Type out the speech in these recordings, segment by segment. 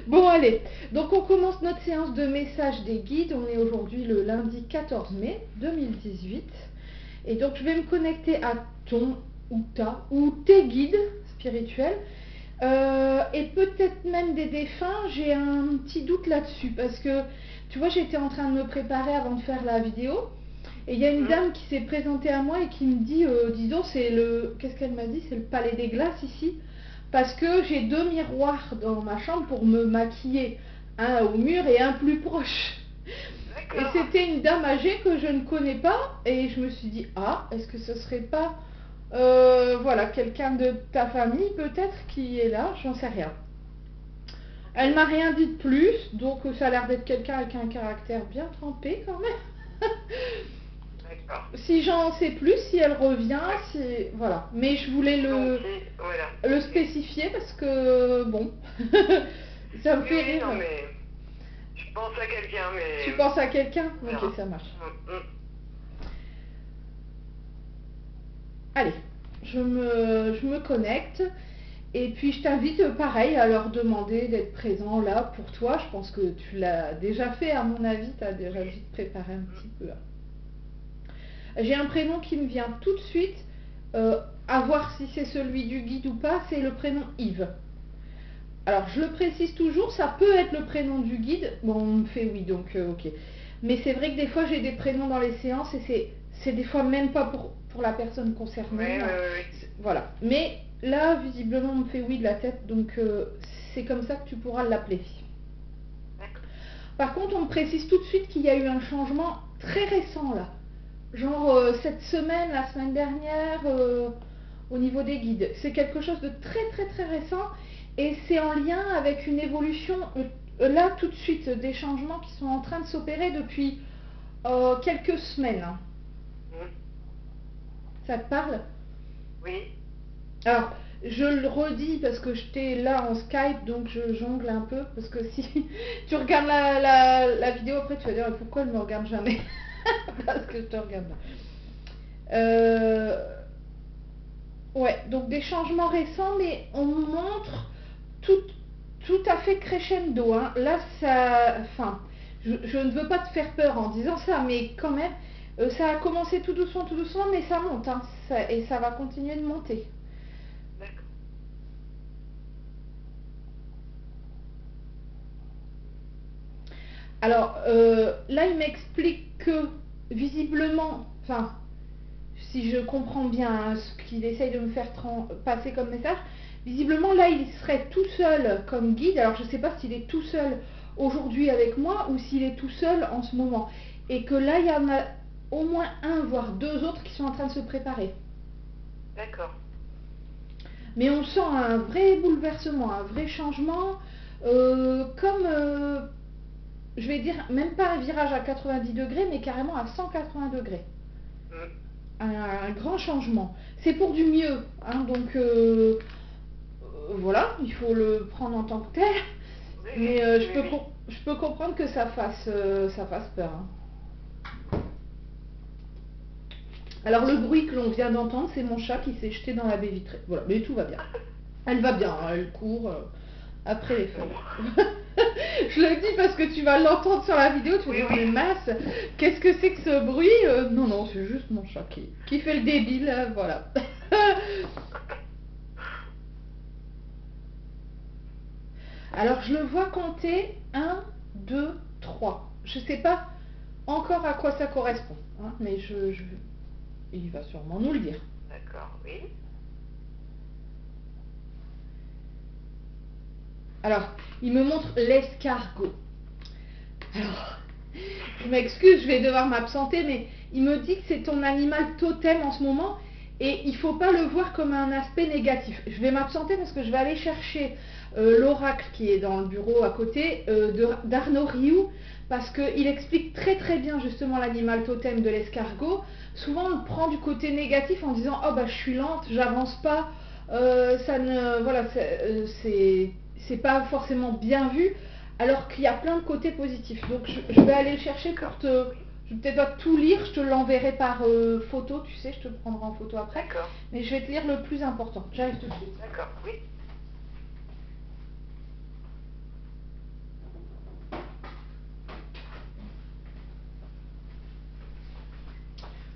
Bon, allez. Donc, on commence notre séance de message des guides. On est aujourd'hui le lundi 14 mai 2018. Et donc, je vais me connecter à ton ou tes guides spirituels. Et peut-être même des défunts. J'ai un petit doute là-dessus. Parce que, tu vois, j'étais en train de me préparer avant de faire la vidéo. Et il y a une dame qui s'est présentée à moi et qui me dit, disons, c'est le... Qu'est-ce qu'elle m'a dit? C'est le palais des glaces ici. Parce que j'ai 2 miroirs dans ma chambre pour me maquiller. Un au mur et un plus proche. Et c'était une dame âgée que je ne connais pas. Et je me suis dit, ah, est-ce que ce serait pas... voilà, quelqu'un de ta famille peut-être qui est là? J'en sais rien. Elle m'a rien dit de plus. Donc ça a l'air d'être quelqu'un avec un caractère bien trempé quand même. Si j'en sais plus, si elle revient, si... voilà. Mais je voulais le spécifier parce que, bon, ça me fait rire. Non, mais je pense à quelqu'un, mais... Tu penses à quelqu'un? Ok, ça marche. Allez, je me connecte. Et puis je t'invite pareil à leur demander d'être présent là pour toi. Je pense que tu l'as déjà fait à mon avis, tu as déjà dû te préparer un petit peu. J'ai un prénom qui me vient tout de suite, à voir si c'est celui du guide ou pas, c'est le prénom Yves. Alors je le précise toujours, ça peut être le prénom du guide, bon on me fait oui donc ok. Mais c'est vrai que des fois j'ai des prénoms dans les séances et c'est des fois même pas pour la personne concernée. Voilà. Mais là visiblement on me fait oui de la tête, donc c'est comme ça que tu pourras l'appeler. Par contre on me précise tout de suite qu'il y a eu un changement très récent là. Genre cette semaine, la semaine dernière, au niveau des guides. C'est quelque chose de très très très récent et c'est en lien avec une évolution, là tout de suite, des changements qui sont en train de s'opérer depuis quelques semaines. Ça te parle? Oui. Alors, je le redis parce que j'étais là en Skype, donc je jongle un peu, parce que si tu regardes la vidéo après, tu vas dire pourquoi elle ne me regarde jamais. Parce que je te regarde là. Ouais, donc des changements récents, mais on nous montre tout à fait crescendo. Hein. Là, ça... Enfin, je ne veux pas te faire peur en disant ça, mais quand même, ça a commencé tout doucement, mais ça monte. Hein, et ça va continuer de monter. Alors, là, il m'explique que, visiblement, enfin, si je comprends bien hein, ce qu'il essaye de me faire passer comme message, visiblement, là, il serait tout seul comme guide. Alors, je ne sais pas s'il est tout seul aujourd'hui avec moi ou s'il est tout seul en ce moment. Et que là, il y en a au moins un, voire deux autres qui sont en train de se préparer. D'accord. Mais on sent un vrai bouleversement, un vrai changement, comme... je vais dire, même pas un virage à 90 degrés, mais carrément à 180 degrés. Un grand changement. C'est pour du mieux, hein, donc voilà, il faut le prendre en tant que tel. Mais je peux comprendre que ça fasse peur. Hein. Alors le bruit que l'on vient d'entendre, c'est mon chat qui s'est jeté dans la baie vitrée. Voilà, mais tout va bien. Elle va bien, hein, elle court après les feuilles. Je le dis parce que tu vas l'entendre sur la vidéo, tu vas dire mais mince, qu'est-ce que c'est que ce bruit? Non, non, c'est juste mon chat qui fait le débile, voilà. Alors je le vois compter 1, 2, 3. Je ne sais pas encore à quoi ça correspond, hein, mais il va sûrement nous le dire. D'accord, oui. Alors, il me montre l'escargot. Alors, je m'excuse, je vais devoir m'absenter, mais il me dit que c'est ton animal totem en ce moment et il ne faut pas le voir comme un aspect négatif. Je vais m'absenter parce que je vais aller chercher l'oracle qui est dans le bureau à côté d'Arnaud Rioux parce qu'il explique très très bien justement l'animal totem de l'escargot. Souvent on le prend du côté négatif en disant oh bah je suis lente, j'avance pas, ça ne... Voilà, c'est pas forcément bien vu, alors qu'il y a plein de côtés positifs. Donc je vais aller le chercher pour te... Je vais peut-être pas tout lire, je te l'enverrai par photo, tu sais, je te le prendrai en photo après. Mais je vais te lire le plus important. J'arrive tout de suite. D'accord, oui.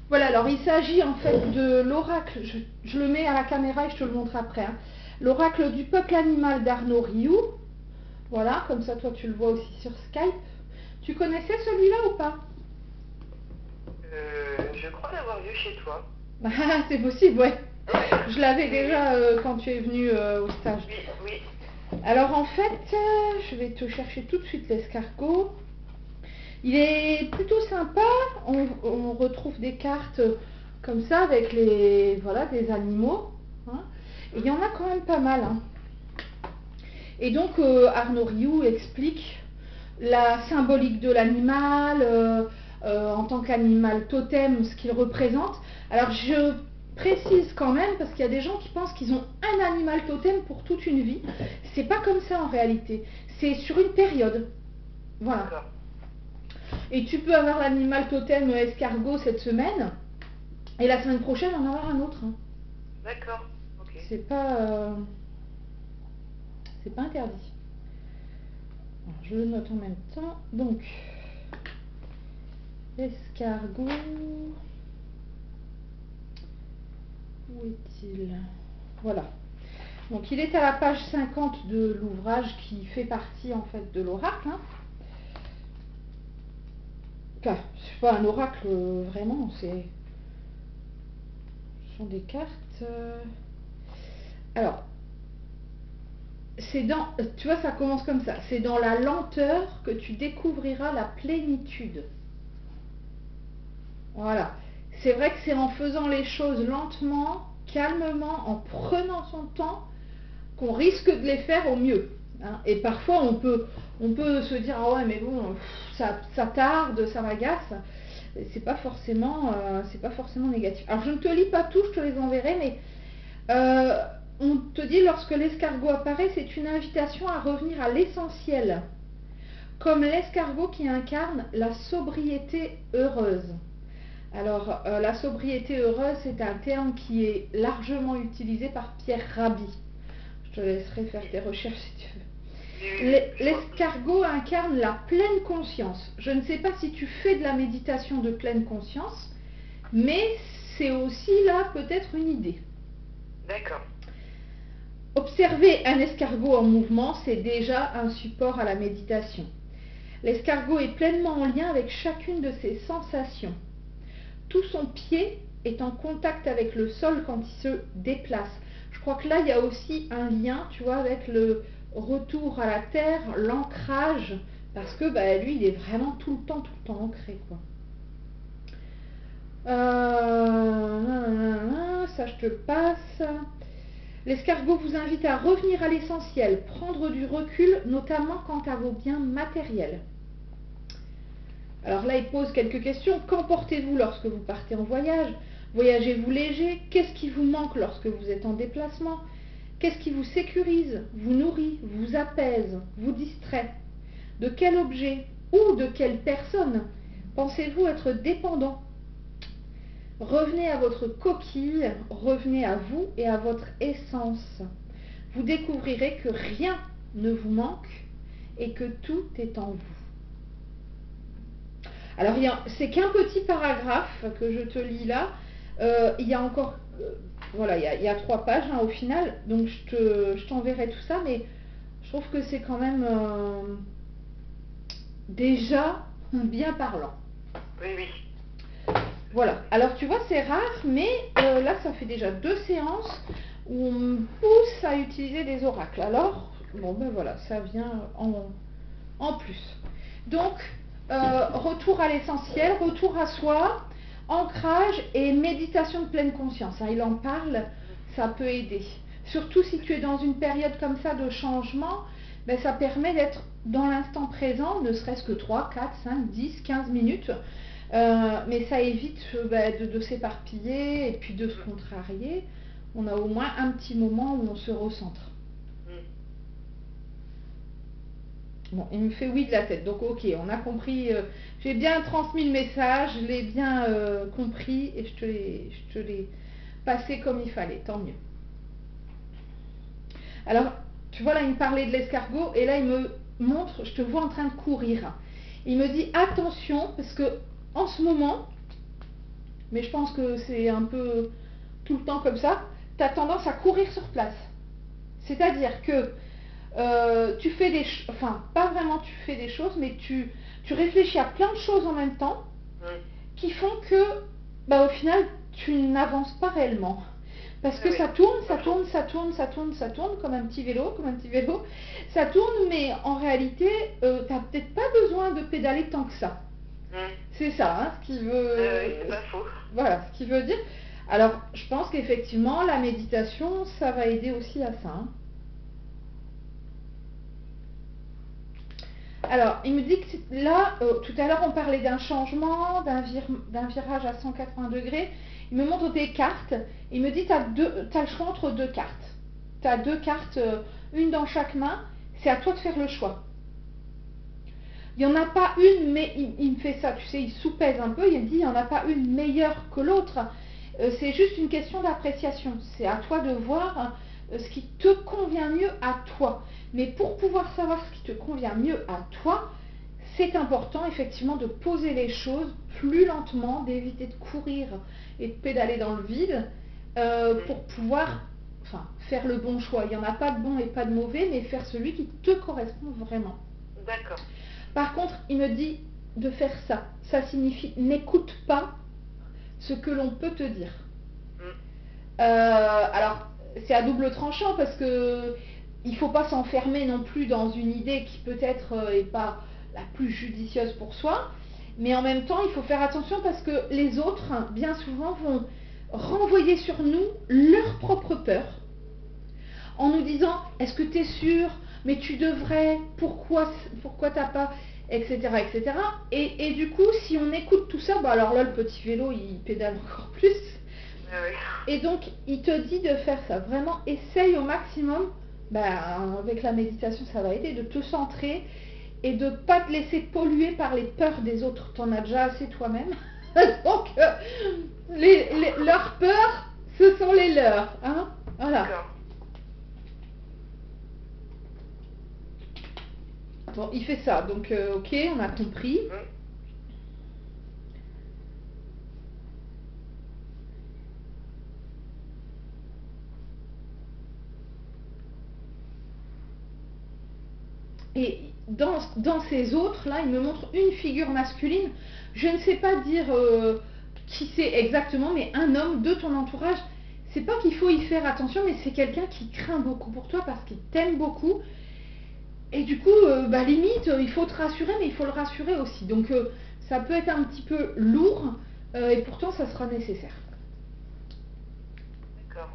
Voilà, alors il s'agit en fait de l'oracle, je le mets à la caméra et je te le montre après, hein. L'oracle du peuple animal d'Arnaud Rioux. Voilà, comme ça toi tu le vois aussi sur Skype. Tu connaissais celui-là ou pas? Je crois l'avoir vu chez toi. Ah, c'est possible, ouais. Je l'avais déjà quand tu es venu au stage. Oui, oui. Alors en fait, je vais te chercher tout de suite l'escargot. Il est plutôt sympa. On retrouve des cartes comme ça avec les voilà des animaux, hein. Et il y en a quand même pas mal, hein. Et donc Arnaud Rioux explique la symbolique de l'animal en tant qu'animal totem, ce qu'il représente. Alors je précise quand même, parce qu'il y a des gens qui pensent qu'ils ont un animal totem pour toute une vie. C'est pas comme ça en réalité. C'est sur une période. Voilà. Et tu peux avoir l'animal totem escargot cette semaine, et la semaine prochaine en avoir un autre, hein. D'accord. Ok. C'est pas interdit. Alors, je le note en même temps. Donc, l'escargot. Où est-il? Voilà. Donc il est à la page 50 de l'ouvrage qui fait partie en fait de l'oracle, hein. Enfin, c'est pas un oracle vraiment, ce sont des cartes. Alors, c'est dans, tu vois, ça commence comme ça. C'est dans la lenteur que tu découvriras la plénitude. Voilà. C'est vrai que c'est en faisant les choses lentement, calmement, en prenant son temps, qu'on risque de les faire au mieux, hein. Et parfois on peut se dire ah ouais mais bon ça tarde, ça m'agace. C'est pas forcément négatif. Alors je ne te lis pas tout, je te les enverrai, mais on te dit lorsque l'escargot apparaît, c'est une invitation à revenir à l'essentiel, comme l'escargot qui incarne la sobriété heureuse. Alors la sobriété heureuse, c'est un terme qui est largement utilisé par Pierre Rabhi. Je te laisserai faire tes recherches si tu veux. L'escargot incarne la pleine conscience. Je ne sais pas si tu fais de la méditation de pleine conscience, mais c'est aussi là peut-être une idée. D'accord. Observer un escargot en mouvement, c'est déjà un support à la méditation. L'escargot est pleinement en lien avec chacune de ses sensations. Tout son pied est en contact avec le sol quand il se déplace. Je crois que là, il y a aussi un lien, tu vois, avec le retour à la terre, l'ancrage, parce que bah, lui, il est vraiment tout le temps ancré, quoi. Ça, je te le passe. L'escargot vous invite à revenir à l'essentiel, prendre du recul, notamment quant à vos biens matériels. Alors là, il pose quelques questions. Qu'en portez-vous lorsque vous partez en voyage? Voyagez-vous léger? Qu'est-ce qui vous manque lorsque vous êtes en déplacement? Qu'est-ce qui vous sécurise, vous nourrit, vous apaise, vous distrait? De quel objet ou de quelle personne pensez-vous être dépendant? Revenez à votre coquille, revenez à vous et à votre essence. Vous découvrirez que rien ne vous manque et que tout est en vous. Alors, c'est qu'un petit paragraphe que je te lis là. Il y a encore, voilà, il y a 3 pages, hein, au final. Donc, je t'enverrai tout ça, mais je trouve que c'est quand même déjà bien parlant. Oui, oui. Voilà. Alors, tu vois, c'est rare, mais là, ça fait déjà 2 séances où on me pousse à utiliser des oracles. Alors, bon, ben voilà, ça vient en plus. Donc, retour à l'essentiel, retour à soi, ancrage et méditation de pleine conscience, hein, il en parle, ça peut aider. Surtout si tu es dans une période comme ça de changement, ben, ça permet d'être dans l'instant présent, ne serait-ce que 3, 4, 5, 10, 15 minutes. Mais ça évite de s'éparpiller et puis de se contrarier. On a au moins un petit moment où on se recentre. Bon, il me fait oui de la tête, donc ok, on a compris, j'ai bien transmis le message, je l'ai bien compris et je te l'ai passé comme il fallait, tant mieux. Alors, tu vois là, il me parlait de l'escargot et là il me montre, je te vois en train de courir. Il me dit attention parce que en ce moment, mais je pense que c'est un peu tout le temps comme ça, tu as tendance à courir sur place. C'est-à-dire que tu fais des choses, enfin pas vraiment tu fais des choses, mais tu réfléchis à plein de choses en même temps qui font que au final tu n'avances pas réellement. Parce que ça tourne, ça tourne, ça tourne, ça tourne, ça tourne comme un petit vélo, ça tourne, mais en réalité tu n'as peut-être pas besoin de pédaler tant que ça. C'est ça, hein, ce qui veut. C'est pas faux. Voilà, ce qui veut dire. Alors, je pense qu'effectivement, la méditation, ça va aider aussi à ça. Hein. Alors, il me dit que là, tout à l'heure, on parlait d'un changement, d'un virage à 180 degrés. Il me montre des cartes. Il me dit que tu as le choix entre deux cartes. Tu as deux cartes, une dans chaque main. C'est à toi de faire le choix. Il n'y en a pas une, mais il me fait ça, tu sais, il soupèse un peu. Il me dit, il n'y en a pas une meilleure que l'autre. C'est juste une question d'appréciation. C'est à toi de voir ce qui te convient mieux à toi. Mais pour pouvoir savoir ce qui te convient mieux à toi, c'est important effectivement de poser les choses plus lentement, d'éviter de courir et de pédaler dans le vide pour pouvoir faire le bon choix. Il n'y en a pas de bon et pas de mauvais, mais faire celui qui te correspond vraiment. D'accord. Par contre, il me dit de faire ça. Ça signifie n'écoute pas ce que l'on peut te dire. Alors, c'est à double tranchant parce que il ne faut pas s'enfermer non plus dans une idée qui peut-être n'est pas la plus judicieuse pour soi, mais en même temps, il faut faire attention parce que les autres, bien souvent, vont renvoyer sur nous leur propre peur en nous disant « Est-ce que tu es sûr ? Mais tu devrais, pourquoi t'as pas ?» etc. etc. Et du coup, si on écoute tout ça, alors là, le petit vélo, il pédale encore plus. Et donc, il te dit de faire ça. Vraiment, essaye au maximum. Avec la méditation, ça va aider de te centrer et de ne pas te laisser polluer par les peurs des autres. T'en as déjà assez toi-même. Donc, leurs peurs, ce sont les leurs. Hein, voilà. Bon, il fait ça. Donc, ok, on a compris. Et dans ces autres-là, il me montre une figure masculine. Je ne sais pas dire qui c'est exactement, mais un homme de ton entourage. C'est pas qu'il faut y faire attention, mais c'est quelqu'un qui craint beaucoup pour toi parce qu'il t'aime beaucoup. Et du coup, limite, il faut te rassurer, mais il faut le rassurer aussi. Donc, ça peut être un petit peu lourd, et pourtant, ça sera nécessaire. D'accord.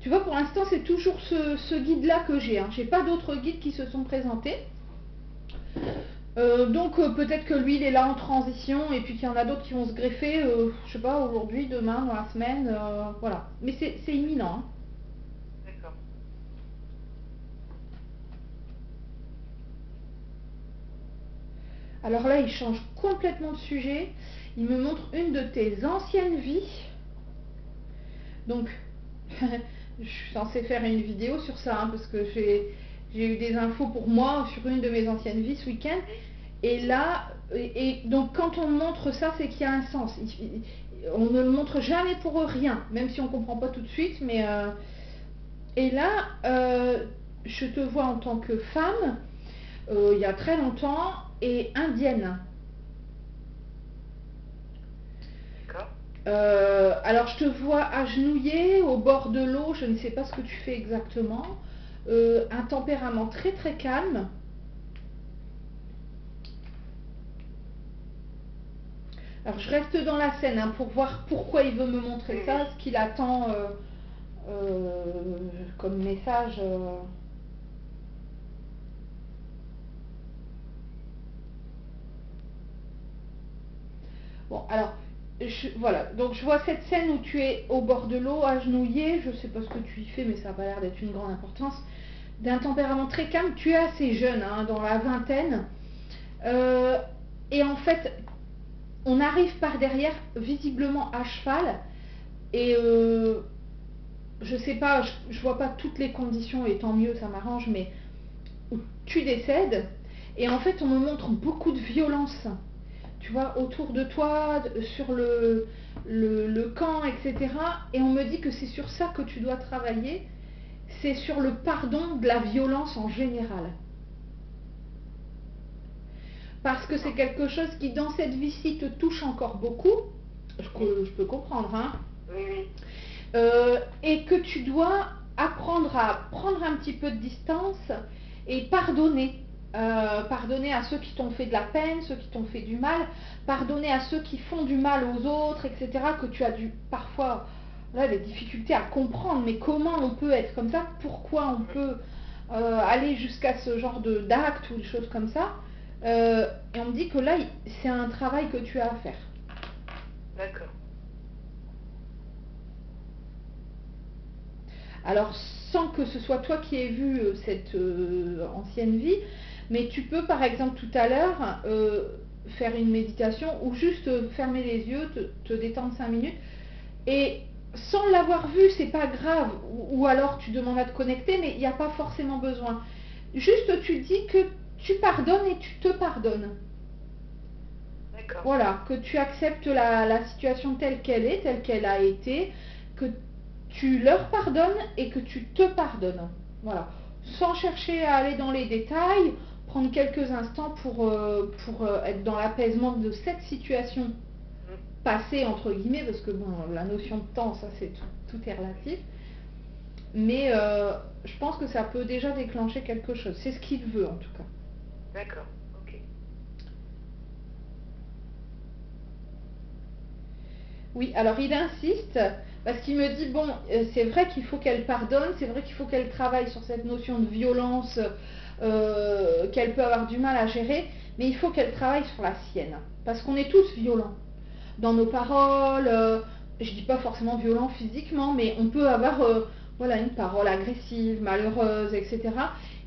Tu vois, pour l'instant, c'est toujours ce guide-là que j'ai. Hein. J'ai pas d'autres guides qui se sont présentés. Donc peut-être que lui il est là en transition et puis qu'il y en a d'autres qui vont se greffer, je sais pas, aujourd'hui, demain, dans la semaine, voilà. Mais c'est imminent. Hein. D'accord. Alors là, il change complètement de sujet. Il me montre une de tes anciennes vies. Donc, je suis censée faire une vidéo sur ça, hein, parce que j'ai eu des infos pour moi sur une de mes anciennes vies ce week-end. Et là, donc quand on montre ça, c'est qu'il y a un sens. On ne le montre jamais pour rien, même si on ne comprend pas tout de suite. Mais et là, je te vois en tant que femme, il y a très longtemps, et indienne. D'accord. Alors je te vois agenouillée au bord de l'eau, je ne sais pas ce que tu fais exactement. Un tempérament très très calme. Alors je reste dans la scène hein, pour voir pourquoi il veut me montrer ça, ce qu'il attend comme message. Bon, alors, voilà, donc je vois cette scène où tu es au bord de l'eau, agenouillé, je ne sais pas ce que tu y fais, mais ça n'a pas l'air d'être une grande importance. D'un tempérament très calme, tu es assez jeune, hein, dans la vingtaine. Et en fait, on arrive par derrière, visiblement à cheval, et je sais pas, je vois pas toutes les conditions et tant mieux, ça m'arrange, mais où tu décèdes et en fait on me montre beaucoup de violence, tu vois, autour de toi, sur le camp, etc. Et on me dit que c'est sur ça que tu dois travailler, c'est sur le pardon de la violence en général. Parce que c'est quelque chose qui dans cette vie-ci te touche encore beaucoup, je peux comprendre, hein. Oui, oui. Et que tu dois apprendre à prendre un petit peu de distance et pardonner. Pardonner à ceux qui t'ont fait de la peine, ceux qui t'ont fait du mal, pardonner à ceux qui font du mal aux autres, etc. Que tu as dû parfois là, des difficultés à comprendre, mais comment on peut être comme ça, pourquoi on peut aller jusqu'à ce genre d'actes ou des choses comme ça. Et on me dit que là, c'est un travail que tu as à faire. D'accord. Alors, sans que ce soit toi qui aies vu cette ancienne vie, mais tu peux, par exemple, tout à l'heure, faire une méditation ou juste fermer les yeux, te détendre 5 minutes. Et sans l'avoir vu, c'est pas grave. Ou alors, tu demandes à te connecter, mais il n'y a pas forcément besoin. Juste, tu dis que tu pardonnes et tu te pardonnes. D'accord. Voilà, que tu acceptes la situation telle qu'elle a été, que tu leur pardonnes et que tu te pardonnes. Voilà. Sans chercher à aller dans les détails, prendre quelques instants pour être dans l'apaisement de cette situation passée, entre guillemets, parce que bon, la notion de temps, ça c'est tout est relatif. Mais je pense que ça peut déjà déclencher quelque chose. C'est ce qu'il veut en tout cas. D'accord, ok. Oui, alors il insiste parce qu'il me dit, bon, c'est vrai qu'il faut qu'elle pardonne, c'est vrai qu'il faut qu'elle travaille sur cette notion de violence qu'elle peut avoir du mal à gérer, mais il faut qu'elle travaille sur la sienne. Parce qu'on est tous violents dans nos paroles, je dis pas forcément violents physiquement, mais on peut avoir voilà, une parole agressive, malheureuse, etc.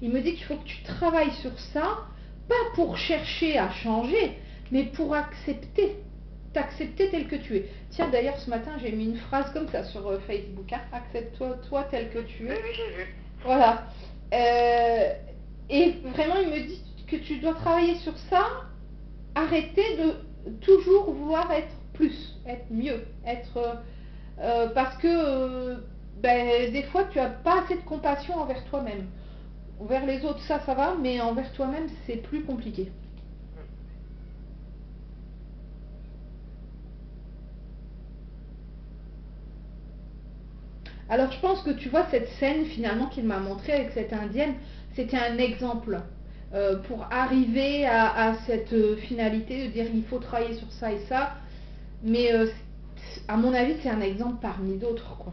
Il me dit qu'il faut que tu travailles sur ça, pas pour chercher à changer, mais pour t'accepter tel que tu es. Tiens, d'ailleurs, ce matin, j'ai mis une phrase comme ça sur Facebook, hein, accepte-toi toi tel que tu es. Oui, oui, j'ai vu. Voilà. Et vraiment, il me dit que tu dois travailler sur ça, arrêter de toujours vouloir être plus, être mieux, être parce que des fois, tu n'as pas assez de compassion envers toi-même. Envers les autres, ça va, mais envers toi-même, c'est plus compliqué. Alors je pense que tu vois cette scène finalement qu'il m'a montrée avec cette indienne, c'était un exemple pour arriver à cette finalité de dire il faut travailler sur ça et ça, mais à mon avis c'est un exemple parmi d'autres quoi.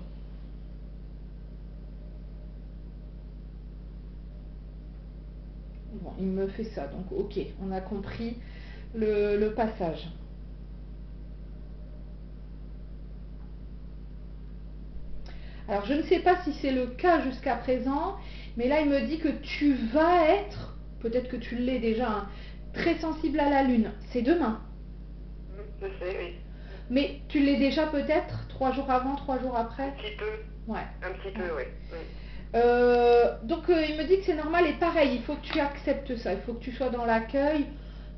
Bon, il me fait ça, donc ok, on a compris le passage. Alors je ne sais pas si c'est le cas jusqu'à présent, mais là il me dit que tu vas être, peut-être que tu l'es déjà, hein, très sensible à la lune. C'est demain. Je sais, oui. Mais tu l'es déjà peut-être 3 jours avant, 3 jours après? Un petit peu. Ouais. Un petit peu, oui. Donc il me dit que c'est normal et pareil, il faut que tu acceptes ça, il faut que tu sois dans l'accueil,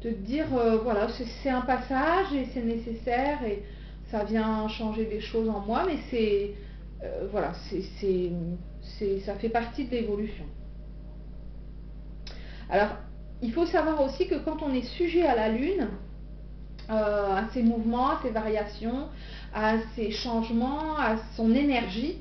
de te dire voilà, c'est un passage et c'est nécessaire et ça vient changer des choses en moi, mais c'est voilà, ça fait partie de l'évolution. Alors, il faut savoir aussi que quand on est sujet à la lune, à ses mouvements, à ses variations, à ses changements, à son énergie,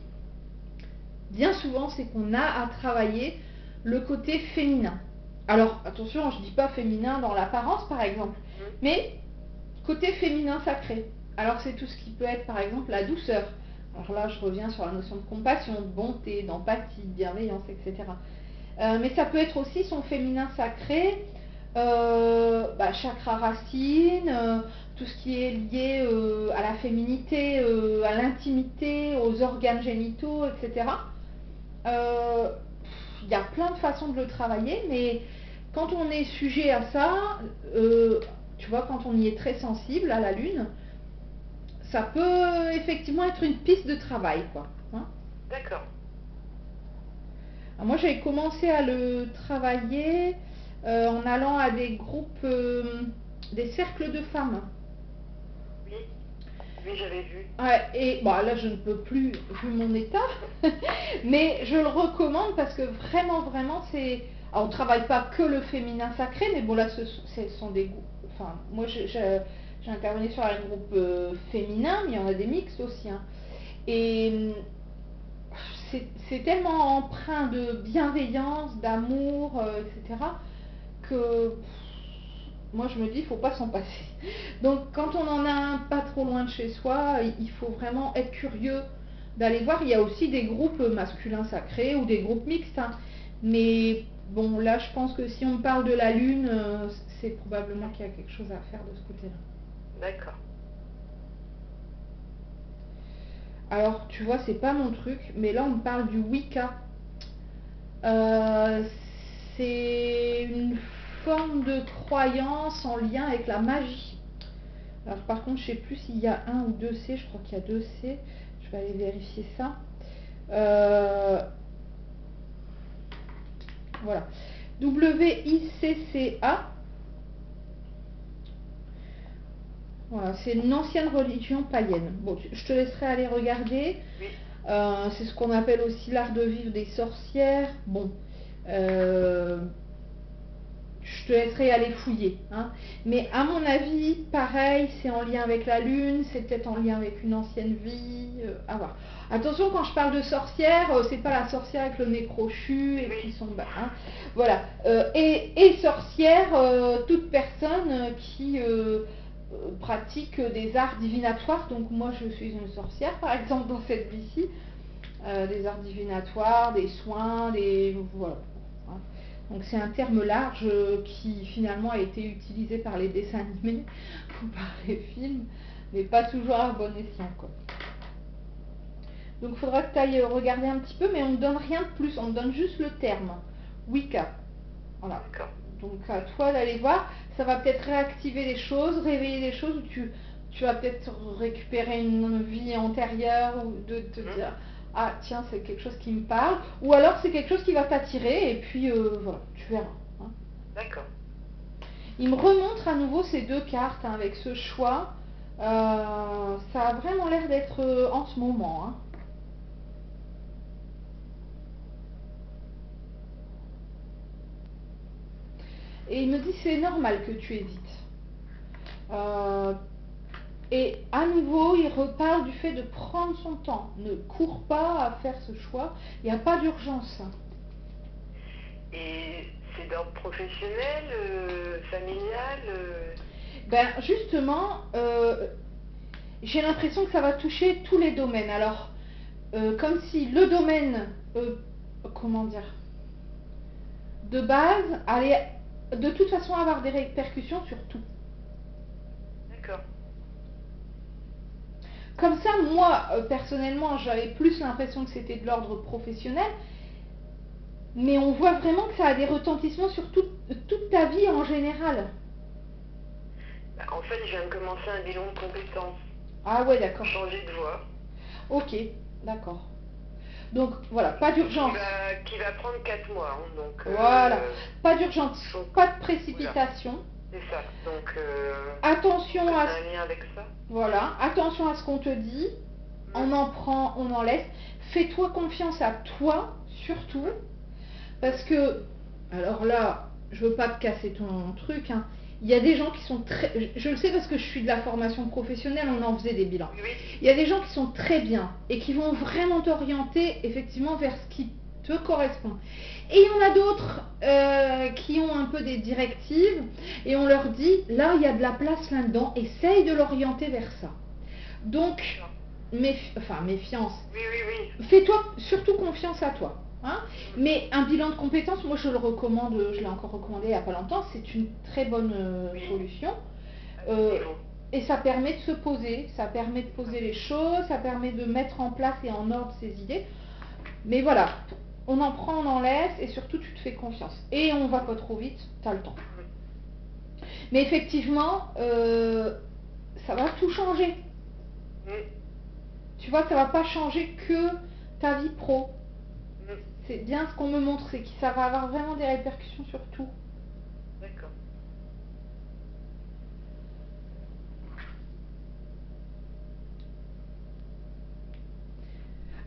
bien souvent c'est qu'on a à travailler le côté féminin. Alors attention, je ne dis pas féminin dans l'apparence par exemple, mais côté féminin sacré. Alors c'est tout ce qui peut être par exemple la douceur. Alors là je reviens sur la notion de compassion, de bonté, d'empathie, de bienveillance, etc. Mais ça peut être aussi son féminin sacré, chakra racine, tout ce qui est lié à la féminité, à l'intimité, aux organes génitaux, etc. Il y a plein de façons de le travailler, mais quand on est sujet à ça, tu vois, quand on y est très sensible à la lune, ça peut effectivement être une piste de travail, quoi. Hein? D'accord. Moi, j'avais commencé à le travailler en allant à des groupes, des cercles de femmes. Oui, oui, j'avais vu. Ouais, et bon, là, je ne peux plus, vu mon état, mais je le recommande parce que vraiment, vraiment, c'est... Alors, on ne travaille pas que le féminin sacré, mais bon, là, ce sont des groupes... Enfin, moi, j'ai intervenu sur un groupe féminin, mais il y en a des mixtes aussi, hein. Et c'est tellement empreint de bienveillance, d'amour, etc., que moi je me dis, il ne faut pas s'en passer. Donc quand on en a un pas trop loin de chez soi, il faut vraiment être curieux d'aller voir. Il y a aussi des groupes masculins sacrés ou des groupes mixtes, hein. Mais bon, là je pense que si on parle de la lune, c'est probablement qu'il y a quelque chose à faire de ce côté-là. D'accord. Alors, tu vois, c'est pas mon truc, mais là, on me parle du Wicca. Euh, c'est une forme de croyance en lien avec la magie. Alors, par contre, je sais plus s'il y a un ou deux C, je crois qu'il y a deux C. Je vais aller vérifier ça. Voilà. WICCA. Voilà, c'est une ancienne religion païenne. Bon, je te laisserai aller regarder. Oui. C'est ce qu'on appelle aussi l'art de vivre des sorcières. Bon, je te laisserai aller fouiller, hein. Mais à mon avis, pareil, c'est en lien avec la lune, c'est peut-être en lien avec une ancienne vie. À voir. Attention, quand je parle de sorcière, c'est pas la sorcière avec le nez crochu et qui sont bas, hein. Voilà. Et sorcière, toute personne qui pratique des arts divinatoires. Donc moi, je suis une sorcière, par exemple, dans cette vie-ci. Des arts divinatoires, des soins, des... Voilà. Donc c'est un terme large qui finalement a été utilisé par les dessins animés ou par les films, mais pas toujours à bon escient, quoi. Donc il faudra que tu ailles regarder un petit peu, mais on ne donne rien de plus, on me donne juste le terme, Wicca. Voilà. Donc à toi d'aller voir, ça va peut-être réactiver les choses, réveiller les choses, ou tu vas peut-être récupérer une vie antérieure, ou de te dire, ah tiens, c'est quelque chose qui me parle, ou alors c'est quelque chose qui va t'attirer, et puis voilà, tu verras, hein. D'accord. Il me remontre à nouveau ces deux cartes, hein, avec ce choix. Ça a vraiment l'air d'être en ce moment, hein. Et il me dit c'est normal que tu hésites. Et à nouveau, il reparle du fait de prendre son temps. Ne cours pas à faire ce choix. Il n'y a pas d'urgence. Et c'est d'ordre professionnel, familial Ben justement, j'ai l'impression que ça va toucher tous les domaines. Alors, comme si le domaine, comment dire, de base, allait de toute façon avoir des répercussions sur tout. D'accord. Comme ça, moi, personnellement, j'avais plus l'impression que c'était de l'ordre professionnel, mais on voit vraiment que ça a des retentissements sur toute ta vie en général. En fait, je viens de commencer un bilan de compétences. Ah ouais, d'accord. Changer de voie. Ok, d'accord. Donc voilà, pas d'urgence. Qui va prendre 4 mois. Hein, donc, voilà, pas d'urgence, pas de précipitation. Voilà. C'est ça. Donc, attention à... un lien avec ça. Voilà, attention à ce qu'on te dit. On en prend, on en laisse. Fais-toi confiance à toi, surtout. Parce que, alors là, je veux pas te casser ton truc, hein. Il y a des gens qui sont très... Je le sais parce que je suis de la formation professionnelle, on en faisait des bilans. Oui. Il y a des gens qui sont très bien et qui vont vraiment t'orienter effectivement vers ce qui te correspond. Et il y en a d'autres qui ont un peu des directives et on leur dit, là, il y a de la place là-dedans, essaye de l'orienter vers ça. Donc, méfiance. Oui, oui, oui. Fais-toi surtout confiance à toi. Hein, mais un bilan de compétences, moi je le recommande, je l'ai encore recommandé il n'y a pas longtemps, c'est une très bonne solution. Et ça permet de se poser, ça permet de poser les choses, ça permet de mettre en place et en ordre ses idées. Mais voilà, on en prend, on en laisse, et surtout tu te fais confiance. Et on va pas trop vite, tu as le temps. Mais effectivement, ça va tout changer. Tu vois, ça va pas changer que ta vie pro. C'est bien ce qu'on me montre, c'est que ça va avoir vraiment des répercussions sur tout. D'accord.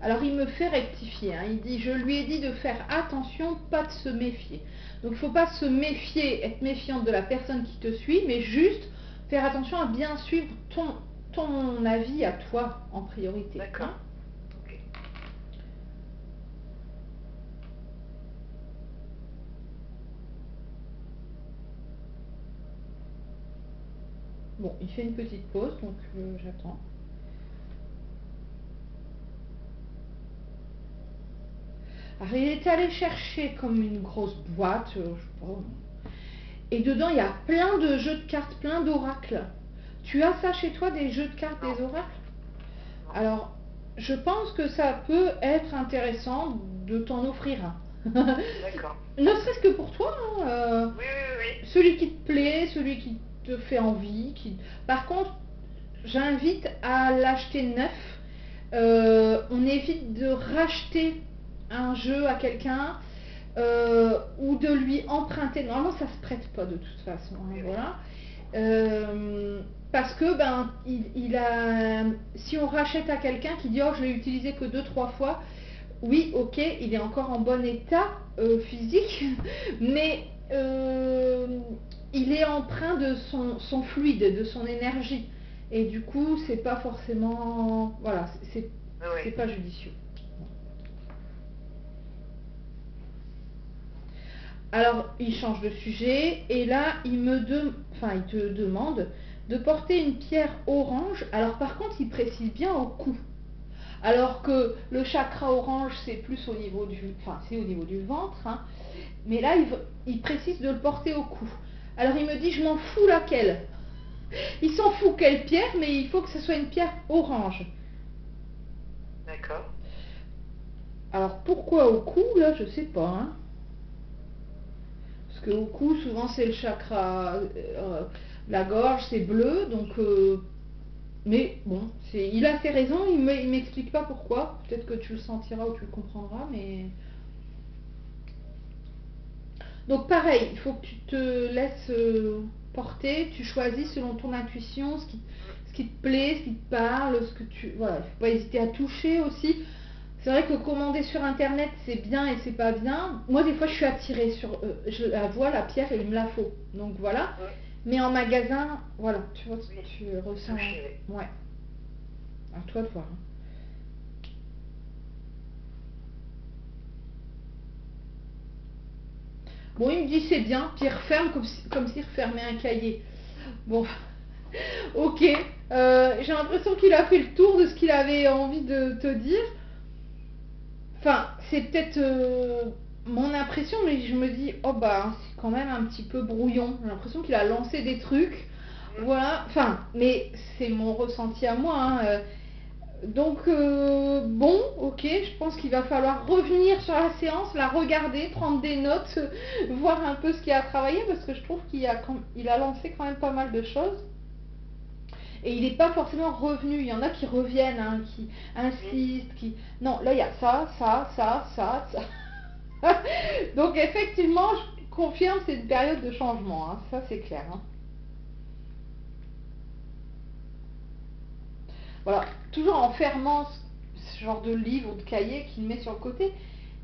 Alors il me fait rectifier, hein. Il dit, je lui ai dit de faire attention, pas de se méfier. Donc il ne faut pas se méfier, être méfiante de la personne qui te suit, mais juste faire attention à bien suivre ton avis à toi en priorité. D'accord. Hein. Ok. Bon, il fait une petite pause, donc j'attends. Alors il est allé chercher comme une grosse boîte, je sais pas, et dedans il y a plein de jeux de cartes, plein d'oracles. Tu as ça chez toi, des jeux de cartes, Non. des oracles? Non. Alors, je pense que ça peut être intéressant de t'en offrir un. D'accord. Ne serait-ce que pour toi, hein, Oui, oui, oui. celui qui te plaît, celui qui te fait envie. Par contre, j'invite à l'acheter neuf. On évite de racheter un jeu à quelqu'un ou de lui emprunter. Normalement, ça se prête pas de toute façon. Hein, Oui, oui. voilà. Parce que si on rachète à quelqu'un qui dit oh je l'ai utilisé que 2-3 fois, oui ok il est encore en bon état physique, mais il est empreint de son fluide, de son énergie, et du coup c'est pas forcément, voilà, c'est Oui, oui. pas judicieux. Alors, il change de sujet et là, il te demande de porter une pierre orange. Alors, par contre, il précise bien au cou. Alors que le chakra orange, c'est plus au niveau c'est au niveau du ventre. Hein. Mais là, il précise de le porter au cou. Alors, il me dit, je m'en fous laquelle. Il s'en fout quelle pierre, mais il faut que ce soit une pierre orange. D'accord. Alors, pourquoi au cou, là, je sais pas. Hein. Parce qu'au cou, souvent, c'est le chakra, la gorge, c'est bleu, donc... mais bon, il a ses raisons, il m'explique pas pourquoi. Peut-être que tu le sentiras ou tu le comprendras, mais... Donc pareil, il faut que tu te laisses porter, tu choisis selon ton intuition, ce qui te plaît, ce qui te parle, ce que tu... Voilà, il faut pas hésiter à toucher aussi. C'est vrai que commander sur internet c'est bien et c'est pas bien. Moi des fois je suis attirée sur, je la vois la pierre et il me la faut. Donc voilà. Oui. Mais en magasin, voilà, tu vois, Oui. tu ressens. Toucher, oui. Ouais. À toi de voir. Hein. Bon, il me dit c'est bien, puis il referme comme s'il refermait un cahier. Bon, ok. J'ai l'impression qu'il a fait le tour de ce qu'il avait envie de te dire. Enfin, c'est peut-être mon impression, mais je me dis, oh bah, c'est quand même un petit peu brouillon. J'ai l'impression qu'il a lancé des trucs. Voilà, enfin, mais c'est mon ressenti à moi. Hein. Donc, bon, ok, je pense qu'il va falloir revenir sur la séance, la regarder, prendre des notes, voir un peu ce qu'il a travaillé, parce que je trouve qu'il a lancé quand même pas mal de choses. Et il n'est pas forcément revenu. Il y en a qui reviennent, hein, qui insistent, qui... Non, là, il y a ça. Donc, effectivement, je confirme, c'est une période de changement. Hein. Ça, c'est clair. Hein. Voilà. Toujours en fermant ce genre de livre ou de cahier qu'il met sur le côté.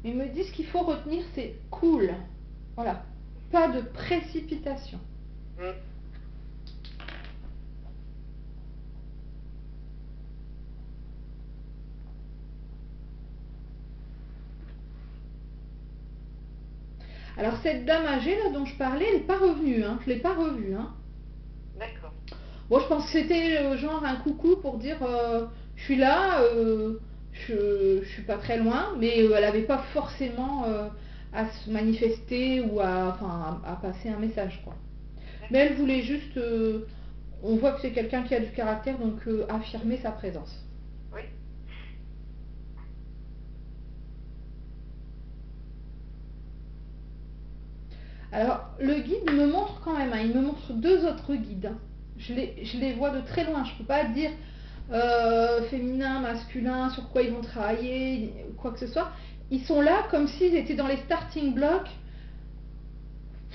Mais il me dit ce qu'il faut retenir, c'est cool. Voilà. Pas de précipitation. Alors cette dame âgée là dont je parlais, elle n'est pas revenue, hein. Je ne l'ai pas revue. Hein. D'accord. Bon, je pense que c'était genre un coucou pour dire je suis là, je suis pas très loin, mais elle n'avait pas forcément à se manifester ou à passer un message, quoi. Mais elle voulait juste, on voit que c'est quelqu'un qui a du caractère, donc affirmer sa présence. Oui. Alors, le guide me montre quand même, hein, il me montre 2 autres guides. Hein. Je les vois de très loin, je ne peux pas dire féminin, masculin, sur quoi ils vont travailler, quoi que ce soit. ils sont là comme s'ils étaient dans les starting blocks.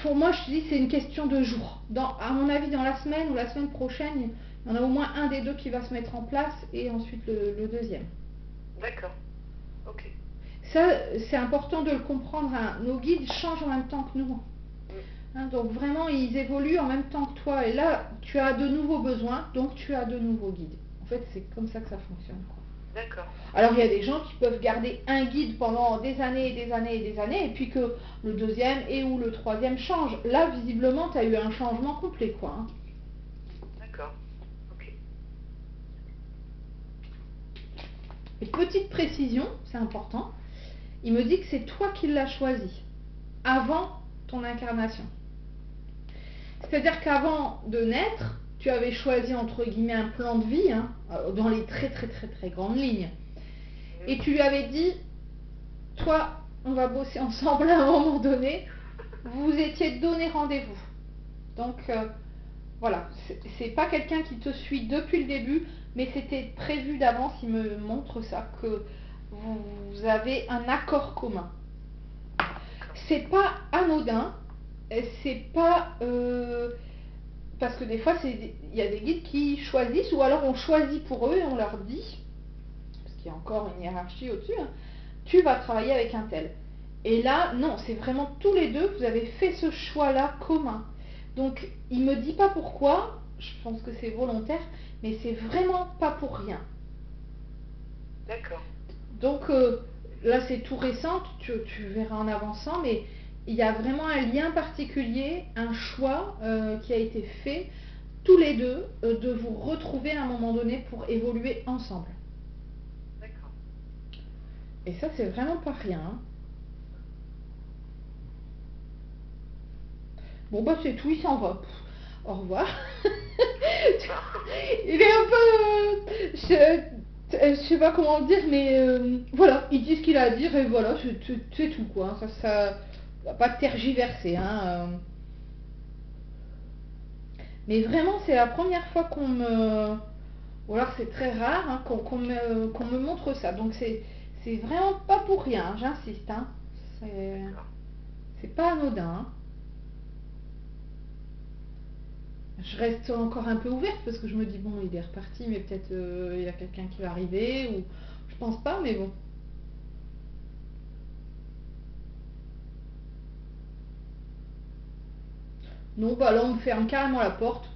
Pour moi, je te dis, c'est une question de jours. À mon avis, dans la semaine ou la semaine prochaine, il y en a au moins un des deux qui va se mettre en place et ensuite le deuxième. D'accord. Ok. Ça, c'est important de le comprendre. Hein. Nos guides changent en même temps que nous. Hein, donc vraiment, ils évoluent en même temps que toi. Et là, tu as de nouveaux besoins, donc tu as de nouveaux guides. En fait, c'est comme ça que ça fonctionne, quoi. D'accord. Alors, il y a des gens qui peuvent garder un guide pendant des années et des années et des années, et puis que le deuxième et ou le troisième change. Là, visiblement, tu as eu un changement complet, quoi. Hein. D'accord. Ok. Et petite précision, c'est important, il me dit que c'est toi qui l'as choisi, avant ton incarnation. C'est-à-dire qu'avant de naître, tu avais choisi entre guillemets un plan de vie, hein, dans les très très très très grandes lignes. Et tu lui avais dit, toi, on va bosser ensemble à un moment donné, vous vous étiez donné rendez-vous. Donc voilà, c'est pas quelqu'un qui te suit depuis le début, mais c'était prévu d'avance, il me montre ça, que vous avez un accord commun. C'est pas anodin, c'est pas... parce que des fois, il y a des guides qui choisissent, ou alors on choisit pour eux et on leur dit, parce qu'il y a encore une hiérarchie au-dessus, hein, tu vas travailler avec un tel. Et là, non, c'est vraiment tous les deux, vous avez fait ce choix-là commun. Donc, il me dit pas pourquoi, je pense que c'est volontaire, mais c'est vraiment pas pour rien. D'accord. Donc, là, c'est tout récent, tu verras en avançant, mais il y a vraiment un lien particulier, un choix qui a été fait, tous les deux, de vous retrouver à un moment donné pour évoluer ensemble. D'accord. Et ça, c'est vraiment pas rien. Hein. Bon, bah, c'est tout, il s'en va. Pff, au revoir. Il est un peu... je sais pas comment le dire, mais voilà, il dit ce qu'il a à dire et voilà, c'est tout, quoi. Ça va pas tergiverser, hein. Mais vraiment, c'est la première fois qu'on me... Ou alors c'est très rare hein, qu'on me montre ça. Donc c'est vraiment pas pour rien, hein, j'insiste. Hein. C'est pas anodin. Hein. Je reste encore un peu ouverte parce que je me dis, bon, il est reparti, mais peut-être il y a quelqu'un qui va arriver, ou je pense pas, mais bon. Non, bah là, on me ferme carrément la porte.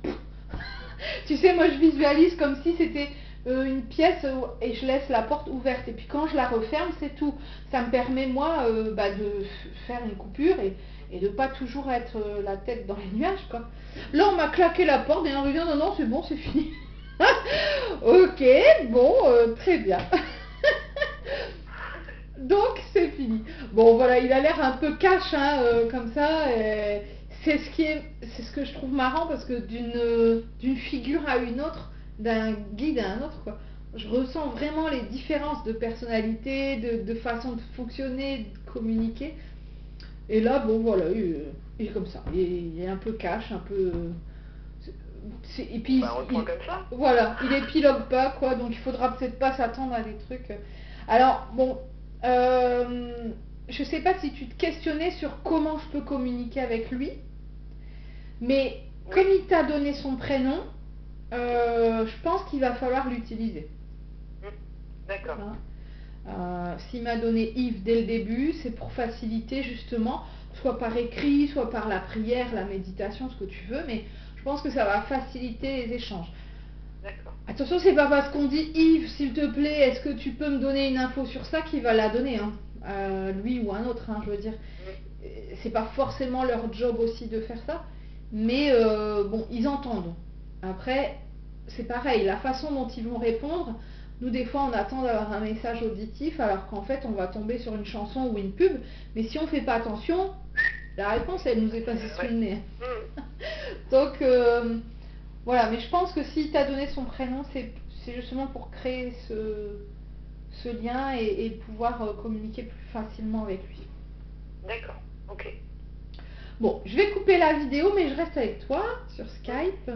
Tu sais, moi, je visualise comme si c'était une pièce et je laisse la porte ouverte. Et puis quand je la referme, c'est tout. Ça me permet, moi, de faire une coupure et de pas toujours être la tête dans les nuages, quoi. Là, on m'a claqué la porte et on me dit, non, non, c'est bon, c'est fini. Ok, bon, très bien. Donc, c'est fini. Bon, voilà, il a l'air un peu cash, hein, comme ça. C'est ce que je trouve marrant parce que d'une figure à une autre, d'un guide à un autre, quoi, je ressens vraiment les différences de personnalité, de façon de fonctionner, de communiquer. Et là, bon, voilà, il est comme ça. Il est un peu cash, un peu... Et puis, bah, on comme ça. Voilà, il épilogue pas, quoi, donc il faudra peut-être pas s'attendre à des trucs. Alors, bon, je sais pas si tu te questionnais sur comment je peux communiquer avec lui, mais oui. Comme il t'a donné son prénom, je pense qu'il va falloir l'utiliser. D'accord. S'il m'a donné Yves dès le début, c'est pour faciliter justement, soit par écrit, soit par la prière, la méditation, ce que tu veux, mais je pense que ça va faciliter les échanges. D'accord. Attention, c'est pas parce qu'on dit Yves, s'il te plaît, est-ce que tu peux me donner une info sur ça qu'il va la donner, hein, lui ou un autre, hein, je veux dire. C'est pas forcément leur job aussi de faire ça, mais bon, ils entendent. Après, c'est pareil, la façon dont ils vont répondre, nous des fois on attend d'avoir un message auditif alors qu'en fait on va tomber sur une chanson ou une pub, mais si on fait pas attention, la réponse elle nous est passée sous le nez. Donc voilà, mais je pense que s'il t'a donné son prénom, c'est justement pour créer ce lien et pouvoir communiquer plus facilement avec lui. D'accord, ok. Bon, je vais couper la vidéo, mais je reste avec toi sur Skype.